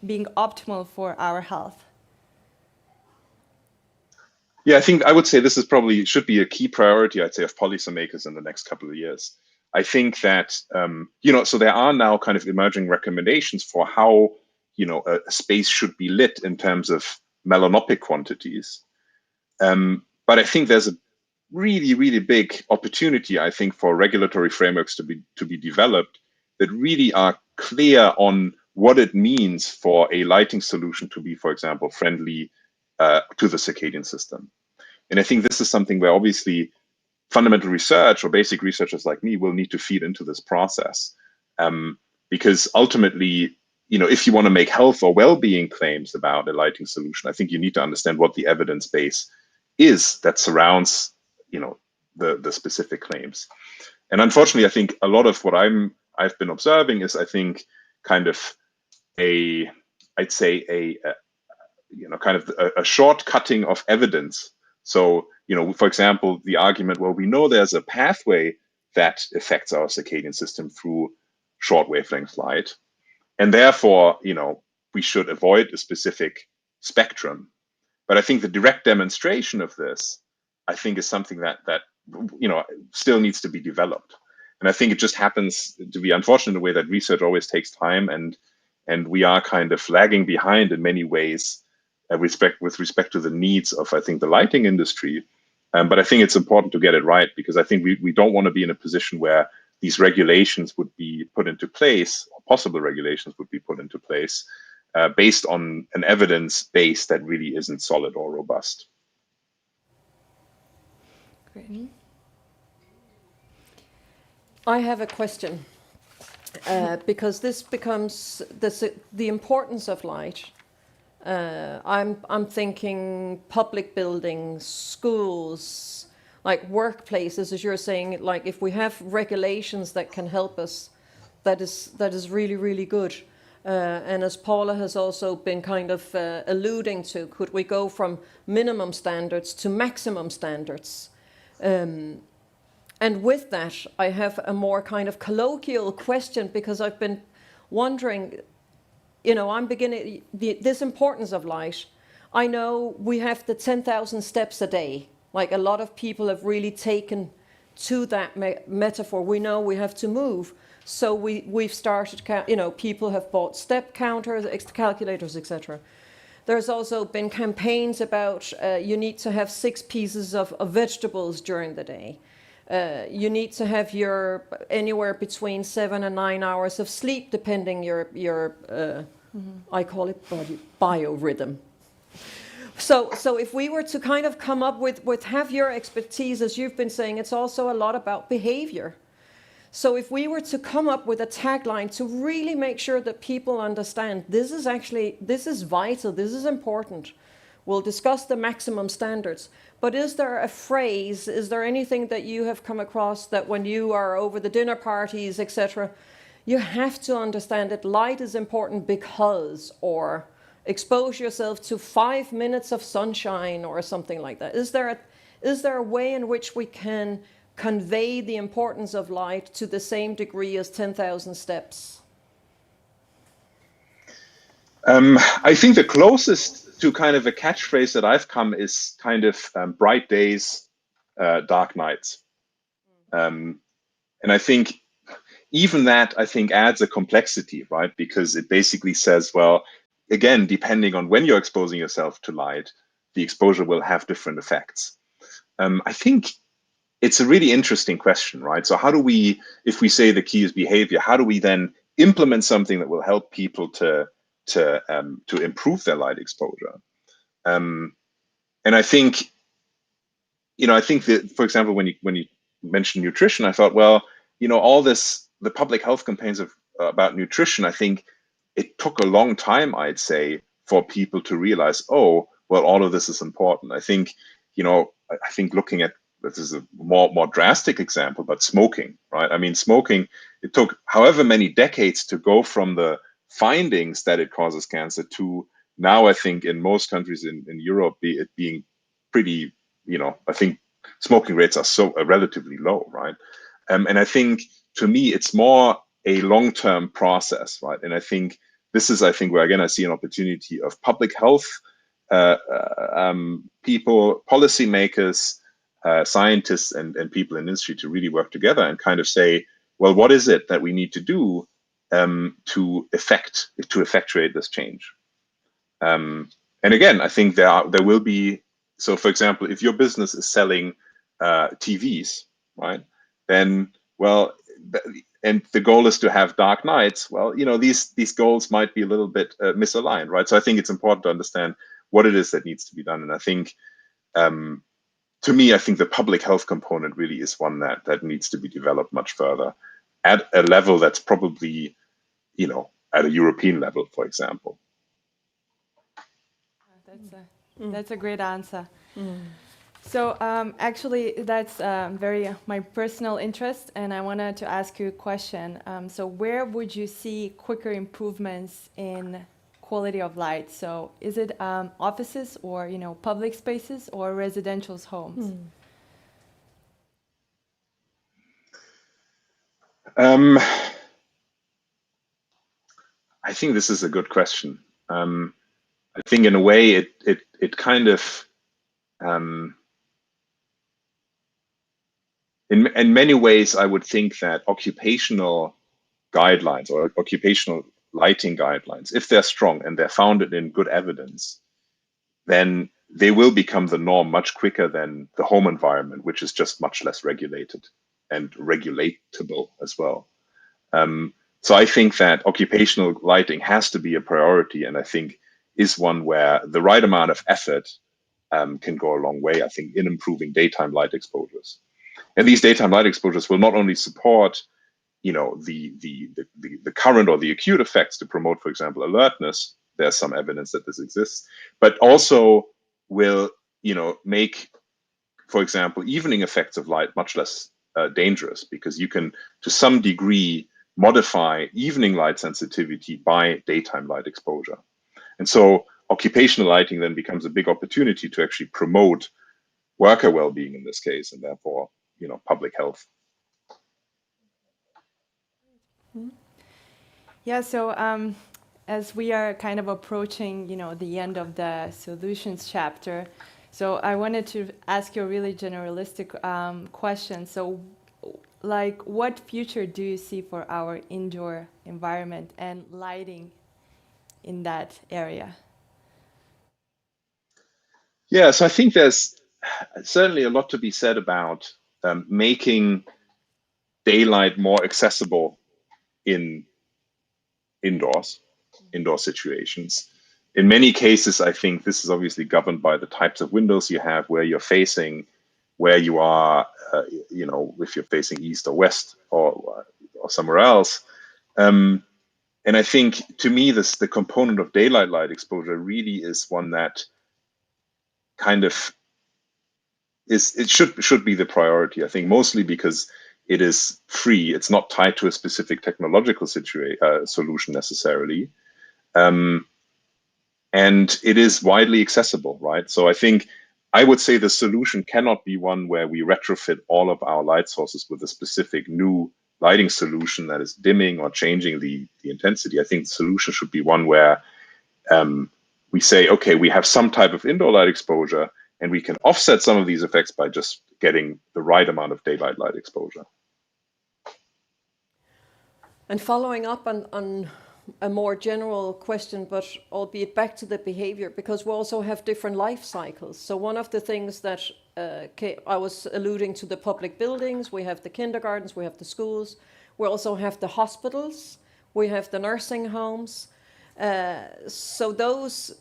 being optimal for our health. Yeah, I think I would say this is should be a key priority, I'd say, of policymakers in the next couple of years. I think that, so there are now kind of emerging recommendations for how, a space should be lit in terms of melanopic quantities. But I think there's a really, really big opportunity, I think, for regulatory frameworks to be developed that really are clear on what it means for a lighting solution to be, for example, friendly to the circadian system. And I think this is something where obviously fundamental research or basic researchers like me will need to feed into this process. Because ultimately, if you want to make health or well-being claims about a lighting solution, I think you need to understand what the evidence base is that surrounds, the specific claims. And unfortunately, I think a lot of what I've been observing is, I think, kind of a shortcutting of evidence. So, for example, the argument, well, we know there's a pathway that affects our circadian system through short wavelength light, and therefore, we should avoid a specific spectrum. But I think the direct demonstration of this, I think, is something that still needs to be developed. And I think it just happens to be unfortunate in a way that research always takes time, and we are kind of lagging behind in many ways with respect to the needs of, I think, the lighting industry. But I think it's important to get it right, because I think we don't want to be in a position where these regulations would be put into place, or possible regulations would be put into place, based on an evidence base that really isn't solid or robust. Great. I have a question, because this becomes the importance of light. I'm thinking public buildings, schools, like workplaces, as you're saying. Like, if we have regulations that can help us, that is really, really good. And as Paula has also been kind of alluding to, could we go from minimum standards to maximum standards? And with that, I have a more kind of colloquial question, because I've been wondering, I'm beginning this importance of light. I know we have the 10,000 steps a day. Like, a lot of people have really taken to that metaphor. We know we have to move. So we've started, people have bought step counters, calculators, etc. There's also been campaigns about you need to have 6 pieces of vegetables during the day. You need to have your anywhere between 7 and 9 hours of sleep, depending your I call it biorhythm. So if we were to kind of come up with have your expertise, as you've been saying, it's also a lot about behavior. So if we were to come up with a tagline to really make sure that people understand this is vital, this is important. We'll discuss the maximum standards. But is there a phrase, is there anything that you have come across that when you are over the dinner parties, etc., you have to understand that light is important because, or expose yourself to 5 minutes of sunshine or something like that? Is there a way in which we can convey the importance of light to the same degree as 10,000 steps? I think the closest to kind of a catchphrase that I've come is kind of bright days, dark nights. And I think even that, I think, adds a complexity, right? Because it basically says, well, again, depending on when you're exposing yourself to light, the exposure will have different effects. I think it's a really interesting question, right? So how do we, if we say the key is behavior, how do we then implement something that will help people to improve their light exposure? And I think, I think that, for example, when you mentioned nutrition, I thought, well, all the public health campaigns about nutrition, I think it took a long time, I'd say, for people to realize, oh, well, all of this is important. I think, I think looking at, this is a more drastic example, but smoking, right? I mean, smoking, it took however many decades to go from the findings that it causes cancer to now, I think in most countries in Europe, it being pretty, I think smoking rates are relatively low, right? And I think, to me, it's more a long-term process, right? And I think this is, where, again, I see an opportunity of public health people, policymakers, scientists, and people in industry to really work together and kind of say, well, what is it that we need to do to effectuate this change? And again, I think there will be, so for example, if your business is selling TVs, right, then, well, and the goal is to have dark nights, well, you know, these goals might be a little bit misaligned, right? So I think it's important to understand what it is that needs to be done. And I think, to me, I think the public health component really is one that needs to be developed much further at a level that's probably, you know, at a European level, for example. That's a great answer. So actually, that's very my personal interest, and I wanted to ask you a question. So where would you see quicker improvements in quality of light? So is it offices, or, you know, public spaces, or residential homes? I think this is a good question. I think in a way it kind of, in many ways, I would think that occupational guidelines or occupational lighting guidelines, if they're strong and they're founded in good evidence, then they will become the norm much quicker than the home environment, which is just much less regulated and regulatable as well. So I think that occupational lighting has to be a priority, and I think is one where the right amount of effort can go a long way, I think, in improving daytime light exposures. And these daytime light exposures will not only support, you know, the current or the acute effects to promote, for example, alertness. There's some evidence that this exists, but also will, you know, make, for example, evening effects of light much less dangerous, because you can, to some degree, modify evening light sensitivity by daytime light exposure. And so occupational lighting then becomes a big opportunity to actually promote worker well-being in this case, and therefore, you know, public health. Yeah, so as we are kind of approaching, you know, the end of the solutions chapter, so I wanted to ask you a really generalistic question. So, like, what future do you see for our indoor environment and lighting in that area? Yeah, so I think there's certainly a lot to be said about making daylight more accessible in indoor situations. In many cases, I think this is obviously governed by the types of windows you have, where you're facing, where you are, you know, if you're facing east or west or somewhere else. And I think, to me, the component of daylight light exposure really is one that kind of it should be the priority. I think mostly because it is free. It's not tied to a specific technological solution necessarily. And it is widely accessible, right? So I think I would say the solution cannot be one where we retrofit all of our light sources with a specific new lighting solution that is dimming or changing the intensity. I think the solution should be one where we say, okay, we have some type of indoor light exposure, and we can offset some of these effects by just getting the right amount of daylight light exposure. And following up on a more general question, but albeit back to the behavior, because we also have different life cycles. So one of the things that I was alluding to, the public buildings, we have the kindergartens, we have the schools, we also have the hospitals, we have the nursing homes. So those,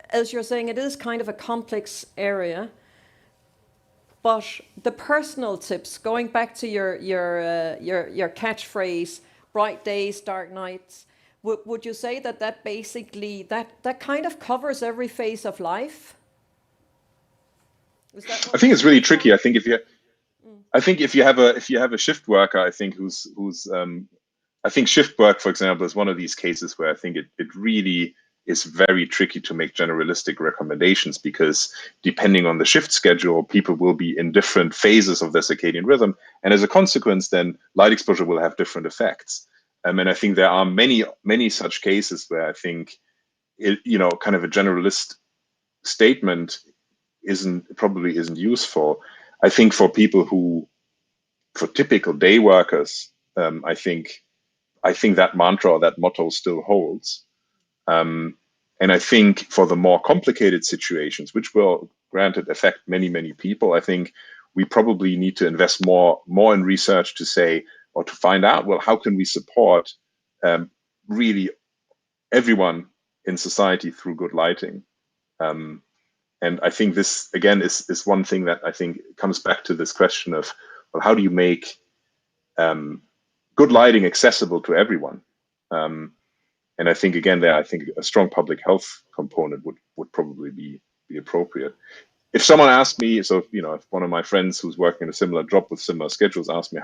as you're saying, it is kind of a complex area. But the personal tips, going back to your catchphrase, bright days, dark nights, would you say that basically that kind of covers every phase of life? I think it's really tricky. I think if you have a shift worker, I think I think shift work, for example, is one of these cases where I think it really is very tricky to make generalistic recommendations, because depending on the shift schedule, people will be in different phases of their circadian rhythm. And as a consequence, then light exposure will have different effects. And I think there are many such cases where I think, kind of a generalist statement probably isn't useful. I think for typical day workers, I think that mantra or that motto still holds. And I think for the more complicated situations, which will granted affect many, many people, I think we probably need to invest more in research to say, or to find out, well, how can we support really everyone in society through good lighting? And I think this, again, is one thing that I think comes back to this question of, well, how do you make good lighting accessible to everyone? And I think, again, I think a strong public health component would probably be appropriate. If someone asked me, so, if one of my friends who's working a similar job with similar schedules asked me,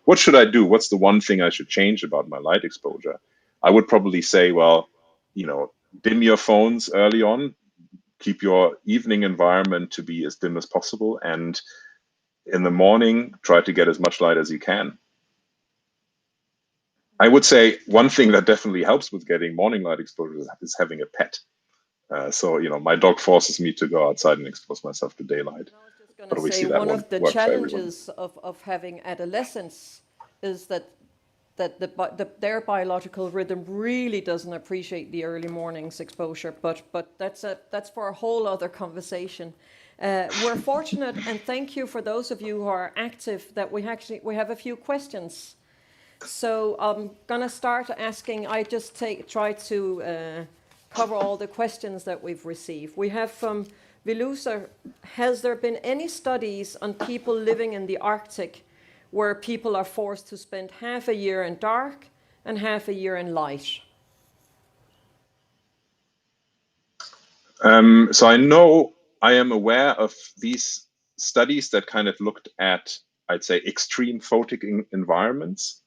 what should I do? What's the one thing I should change about my light exposure? I would probably say, well, dim your phones early on, keep your evening environment to be as dim as possible, and in the morning, try to get as much light as you can. I would say one thing that definitely helps with getting morning light exposure is having a pet. So, my dog forces me to go outside and expose myself to daylight. I was just going But to obviously say, that one won't of the work for everyone. challenges of having adolescents is that their biological rhythm really doesn't appreciate the early mornings exposure, but that's for a whole other conversation. We're fortunate, and thank you for those of you who are active, that we have a few questions. So I'm gonna start asking. I just try to cover all the questions that we've received. We have from Vilusa: has there been any studies on people living in the Arctic where people are forced to spend half a year in dark and half a year in light? So I am aware of these studies that kind of looked at, I'd say, extreme photic environments.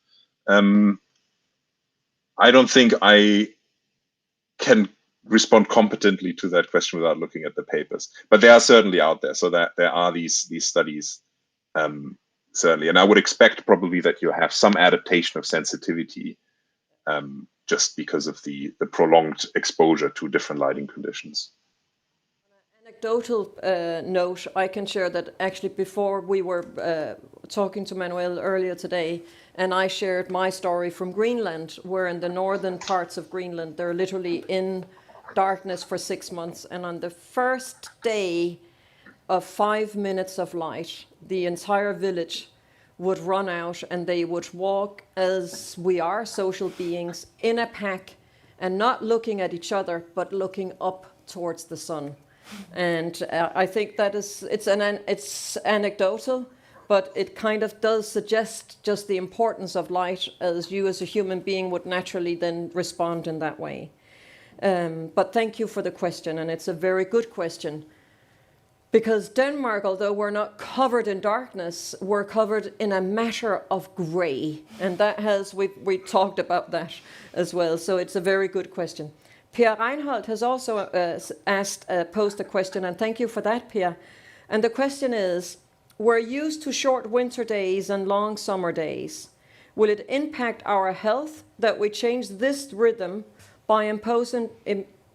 I don't think I can respond competently to that question without looking at the papers, but they are certainly out there. So that there are these studies, certainly, and I would expect probably that you have some adaptation of sensitivity, just because of the prolonged exposure to different lighting conditions. Anecdotal note, I can share that actually before we were talking to Manuel earlier today, and I shared my story from Greenland, where in the northern parts of Greenland, they're literally in darkness for 6 months. And on the first day of 5 minutes of light, the entire village would run out and they would walk, as we are social beings, in a pack, and not looking at each other, but looking up towards the sun. And I think that it's anecdotal, but it kind of does suggest just the importance of light, as you as a human being would naturally then respond in that way. But thank you for the question, and it's a very good question. Because Denmark, although we're not covered in darkness, we're covered in a matter of grey. And that we talked about that as well, so it's a very good question. Per Reinholdt has also posed a question, and thank you for that, Per. And the question is, we're used to short winter days and long summer days. Will it impact our health that we change this rhythm by imposing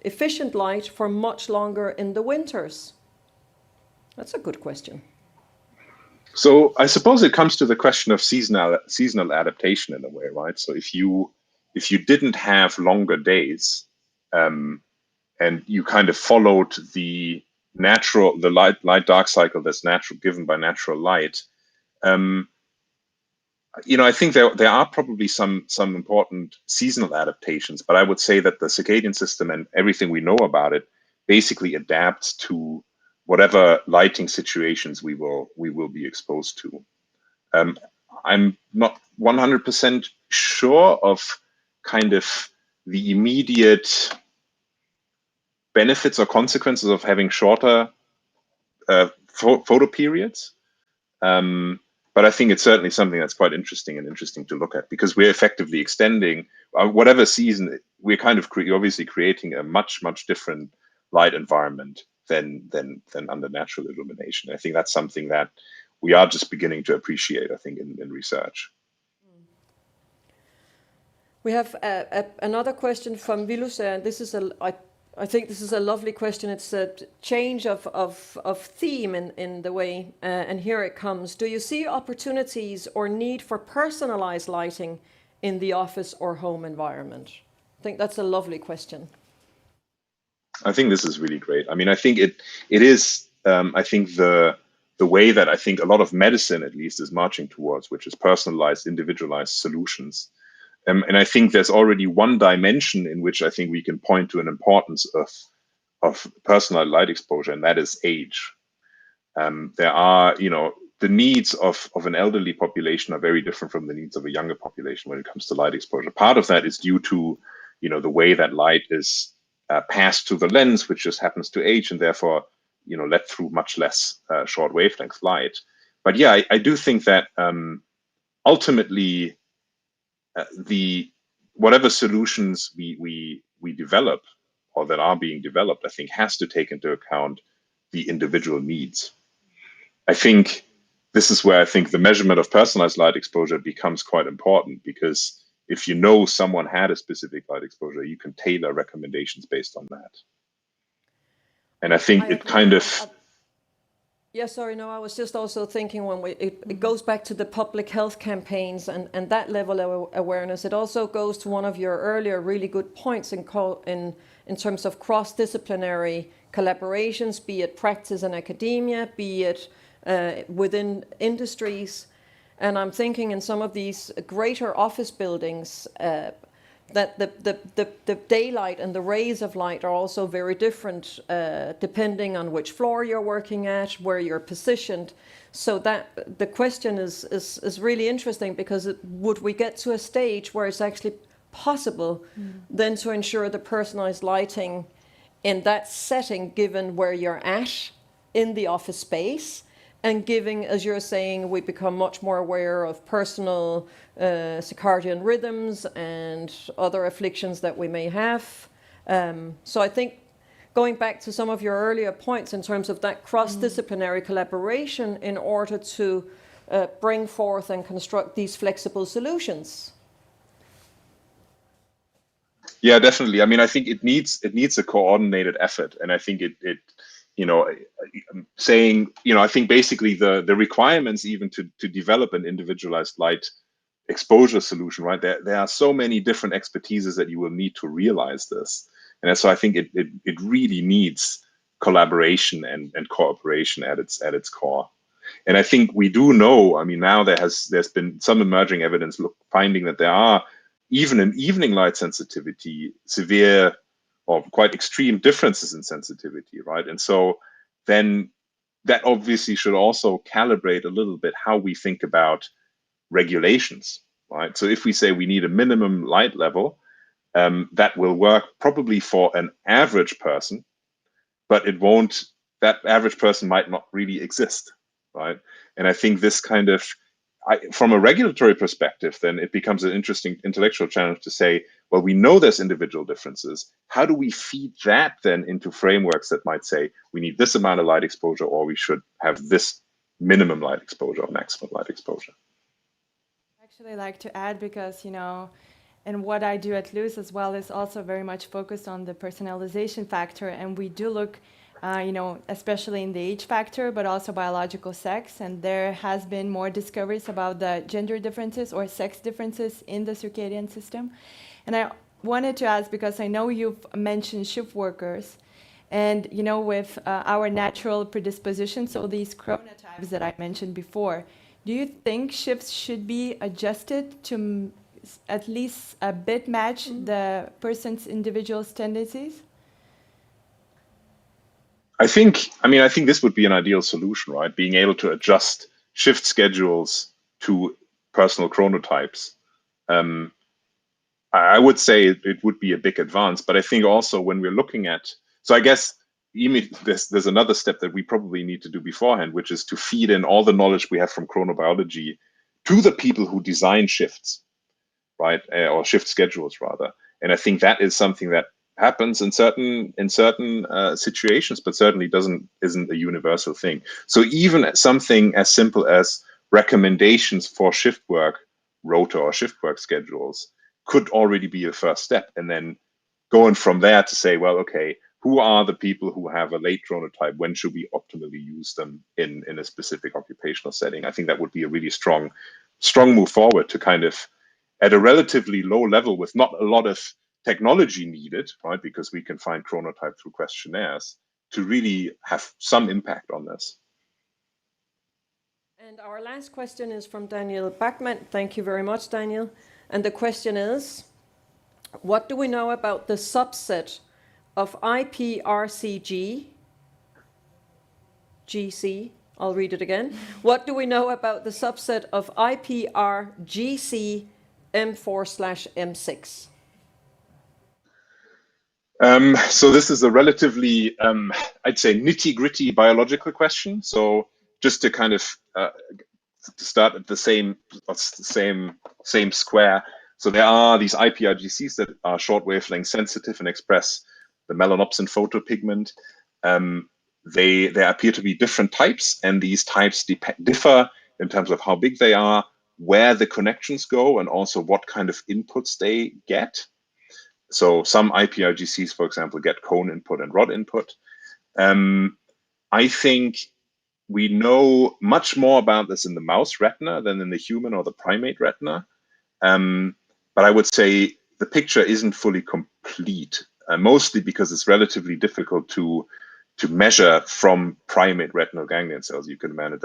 efficient light for much longer in the winters? That's a good question. So I suppose it comes to the question of seasonal adaptation in a way, right? So if you didn't have longer days, and you kind of followed the light dark cycle that's given by natural light, I think there are probably some important seasonal adaptations, but I would say that the circadian system and everything we know about it basically adapts to whatever lighting situations we will be exposed to. I'm not 100% sure of kind of the immediate benefits or consequences of having shorter photo periods. But I think it's certainly something that's quite interesting to look at, because we're effectively extending whatever season we're kind of obviously creating a much different light environment than under natural illumination. I think that's something that we are just beginning to appreciate, I think, in research. We have another question from Vilus, and this is I think this is a lovely question. It's a change of theme in the way, and here it comes. Do you see opportunities or need for personalized lighting in the office or home environment? I think that's a lovely question. I think this is really great. I mean, I think it is. I think the way that I think a lot of medicine, at least, is marching towards, which is personalized, individualized solutions. And I think there's already one dimension in which I think we can point to an importance of personalized light exposure, and that is age. There are, the needs of an elderly population are very different from the needs of a younger population when it comes to light exposure. Part of that is due to, the way that light is passed through the lens, which just happens to age, and therefore, let through much less short wavelength light. But yeah, I do think that ultimately, whatever solutions we develop or that are being developed, I think has to take into account the individual needs. I think this is where I think the measurement of personalized light exposure becomes quite important, because if you know someone had a specific light exposure, you can tailor recommendations based on that. And I think it kind of... Yeah, sorry, no, I was just also thinking when it goes back to the public health campaigns and that level of awareness. It also goes to one of your earlier really good points in terms of cross-disciplinary collaborations, be it practice and academia, be it within industries. And I'm thinking in some of these greater office buildings, that the daylight and the rays of light are also very different depending on which floor you're working at, where you're positioned. So that the question is really interesting, because would we get to a stage where it's actually possible then to ensure the personalized lighting in that setting, given where you're at in the office space, and giving, as you're saying, we become much more aware of personal circadian rhythms and other afflictions that we may have. So I think going back to some of your earlier points in terms of that cross-disciplinary collaboration in order to bring forth and construct these flexible solutions. Yeah, definitely. I mean, I think it needs a coordinated effort, and I think it saying, I think basically the requirements even to develop an individualized light exposure solution, right? There are so many different expertises that you will need to realize this. And so I think it really needs collaboration and cooperation at its core. And I think we do know, I mean, now there's been some emerging evidence finding that there are, even in evening light sensitivity, severe or quite extreme differences in sensitivity, right? And so then that obviously should also calibrate a little bit how we think about regulations, right? So if we say we need a minimum light level, that will work probably for an average person, but that average person might not really exist, right? And I think this kind of, from a regulatory perspective, then it becomes an interesting intellectual challenge to say, well, we know there's individual differences. How do we feed that then into frameworks that might say we need this amount of light exposure, or we should have this minimum light exposure or maximum light exposure? Actually like to add, because and what I do at LYS as well is also very much focused on the personalization factor, and we do look especially in the age factor, but also biological sex, and there has been more discoveries about the gender differences or sex differences in the circadian system. And I wanted to ask, because I know you've mentioned shift workers, and with our natural predispositions, so these chronotypes that I mentioned before, do you think shifts should be adjusted to at least a bit match the person's individual tendencies? I think this would be an ideal solution, right? Being able to adjust shift schedules to personal chronotypes. I would say it would be a big advance, but I think also when we're looking at, so I guess there's another step that we probably need to do beforehand, which is to feed in all the knowledge we have from chronobiology to the people who design shifts, right? Or shift schedules rather. And I think that is something that happens in certain situations, but certainly isn't a universal thing. So even something as simple as recommendations for shift work rota or shift work schedules could already be a first step. And then going from there to say, well, okay, who are the people who have a late chronotype? When should we optimally use them in a specific occupational setting? I think that would be a really strong move forward to kind of, at a relatively low level with not a lot of technology needed, right? Because we can find chronotype through questionnaires, to really have some impact on this. And our last question is from Daniel Bachmann. Thank you very much, Daniel. And the question is, what do we know about the subset of IPRCG, GC, I'll read it again. What do we know about the subset of IPRGC M4/M6? So this is a relatively, I'd say, nitty-gritty biological question. So just to kind of to start at the same square. So there are these IPRGCs that are short wavelength sensitive and express the melanopsin photopigment. There appear to be different types, and these types differ in terms of how big they are, where the connections go, and also what kind of inputs they get. So some IPRGCs, for example, get cone input and rod input. I think we know much more about this in the mouse retina than in the human or the primate retina. But I would say the picture isn't fully complete, mostly because it's relatively difficult to measure from primate retinal ganglion cells. You can imagine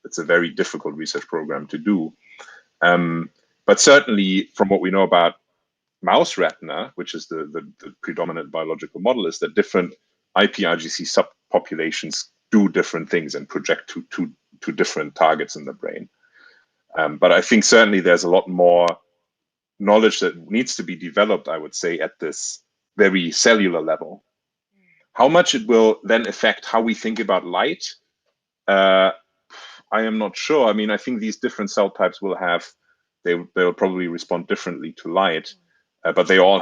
it's a very difficult research program to do. But certainly from what we know about mouse retina, which is the predominant biological model, is that different IPRGC subpopulations do different things and project to different targets in the brain. But I think certainly there's a lot more knowledge that needs to be developed, I would say, at this very cellular level. How much it will then affect how we think about light, I am not sure. I mean, I think these different cell types they'll probably respond differently to light, but they all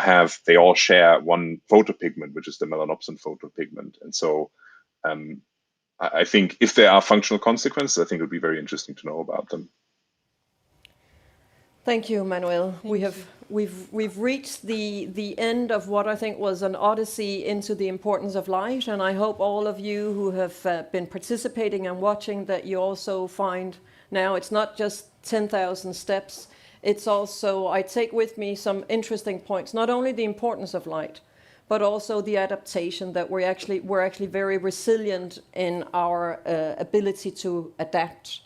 share one photopigment, which is the melanopsin photopigment. And so I think if there are functional consequences, I think it would be very interesting to know about them. Thank you, Manuel. We've reached the end of what I think was an odyssey into the importance of light, and I hope all of you who have been participating and watching that you also find now it's not just 10,000 steps. It's also, I take with me some interesting points, not only the importance of light, but also the adaptation, that we're actually very resilient in our ability to adapt.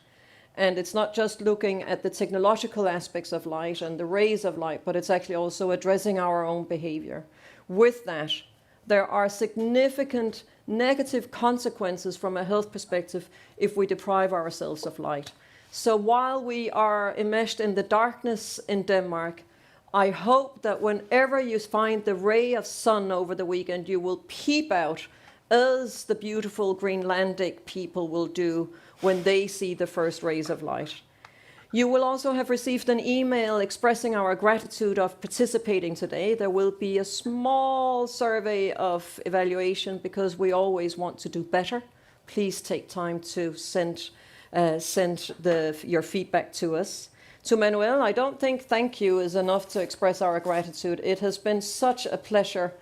And it's not just looking at the technological aspects of light and the rays of light, but it's actually also addressing our own behavior. With that, there are significant negative consequences from a health perspective if we deprive ourselves of light. So while we are enmeshed in the darkness in Denmark, I hope that whenever you find the ray of sun over the weekend, you will peep out, as the beautiful Greenlandic people will do when they see the first rays of light. You will also have received an email expressing our gratitude of participating today. There will be a small survey of evaluation because we always want to do better. Please take time to send your feedback to us. To Manuel, I don't think thank you is enough to express our gratitude. It has been such a pleasure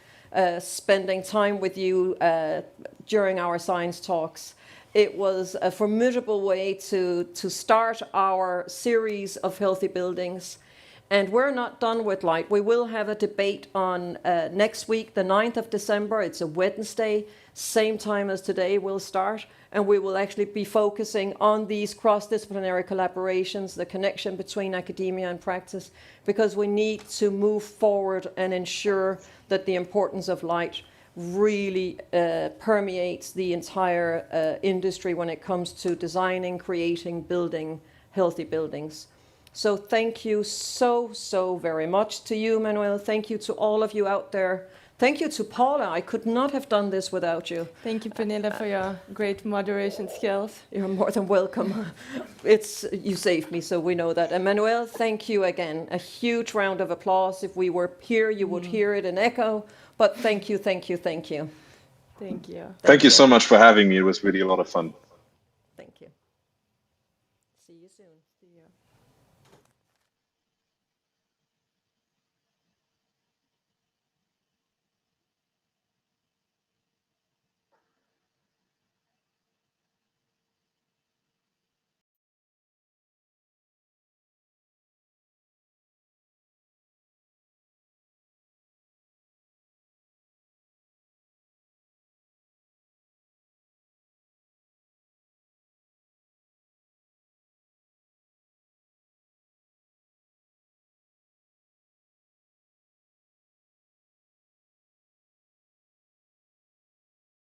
spending time with you during our science talks. It was a formidable way to start our series of healthy buildings. And we're not done with light. We will have a debate on next week, the 9th of December. It's a Wednesday, same time as today we'll start. And we will actually be focusing on these cross-disciplinary collaborations, the connection between academia and practice, because we need to move forward and ensure that the importance of light really permeates the entire industry when it comes to designing, creating, building healthy buildings. So thank you so very much to you, Manuel. Thank you to all of you out there. Thank you to Paula. I could not have done this without you. Thank you, Pernille, for your great moderation skills. You're more than welcome. You saved me, so we know that. And Manuel, thank you again. A huge round of applause. If we were here, you would hear it in echo. But thank you. Thank you. Thank you so much for having me. It was really a lot of fun.